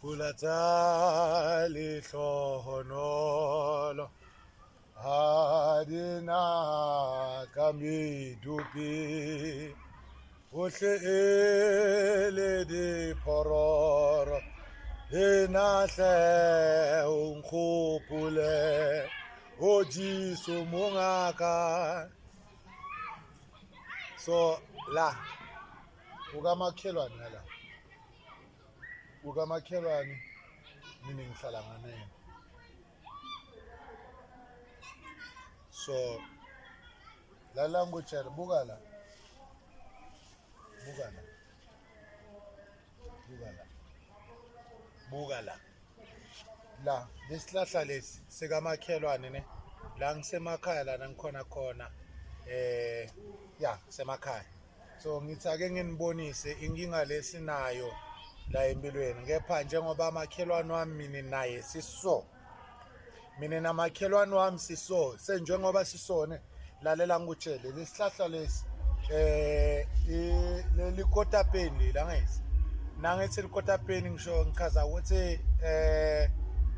Kulatali hlohonolo hadina kamidupi uhle di pororo inahle unkhuphule ojisu mungaka so la ukamakhelwane la ukamakhelwane mina ngihlala nganene so la language buka la la lesihlahla lesi sikamakhelwane ne la ngisemakhaya la ngikhona khona ya semakhaya so ngithi ake nginibonise inkinga lesinayo la empilweni kepha njengoba amakhelwane wami mina naye siso mina namakhelwane wami siso senjengoba sisone lalela ngikutshele lesihlahla lesi leli kotapeni la ngezi nangithi likotapeni ngisho ngichaza ukuthi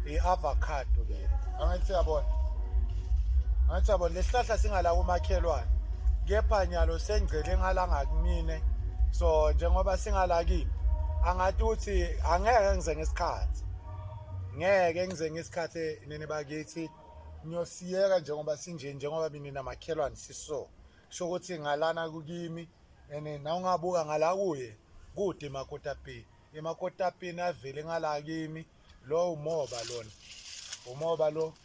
i-avocado le angithi yabona lesihlahla singala kumakhelwane kepha nyalo sengcele ngalanga kumine so njengoba singala kimi angathi uthi angeke ngize ngesikhathi nini bakithi ngiyosiyeka njengoba njengoba mina namakhelwane siso sho ukuthi ngalana kukimi and nawungabuka ngala kuye kude emakotapeni avele ngala kimi lo umoba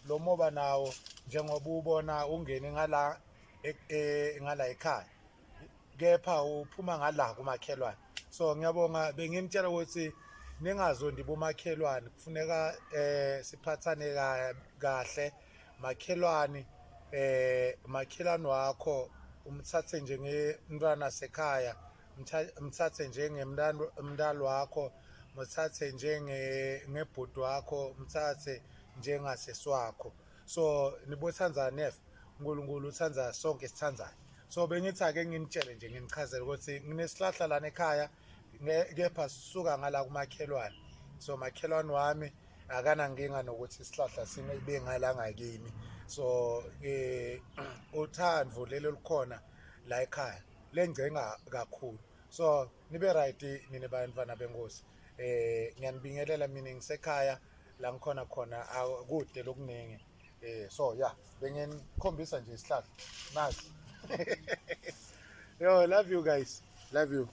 lo moba nawo njengoba ubona ungene ngala ekhaya kepha uphuma ngala kumakhelwane so ngiyabonga benginitshela ukuthi ningazondi bomakhelwane kufuneka siphathane kahle makhelwane wakho umthathe njengemntwana sekhaya umthathe njengemntwana wakho mthathe ngebhuti wakho umthathe njengaseswakho so nibothandzana nefa uNkulunkulu uthandza sonke sithandzayo so bengithi ake nginitshele nje nginichazele ukuthi nginesihlahla lana ekhaya kepha sisuka ngala kumakhelwane so makhelwane wami akanankinga nokuthi isihlahla sibe ngala ngakimi so uthando lelo likhona la ekhaya lengcenga kakhulu so nibe right nini bantwana benkosi ngiyanibingelela mina ngisekhaya la ngikhona khona akude lokuningi so yeah benginikhombisa nje isihlahla nasi yo love you guys love you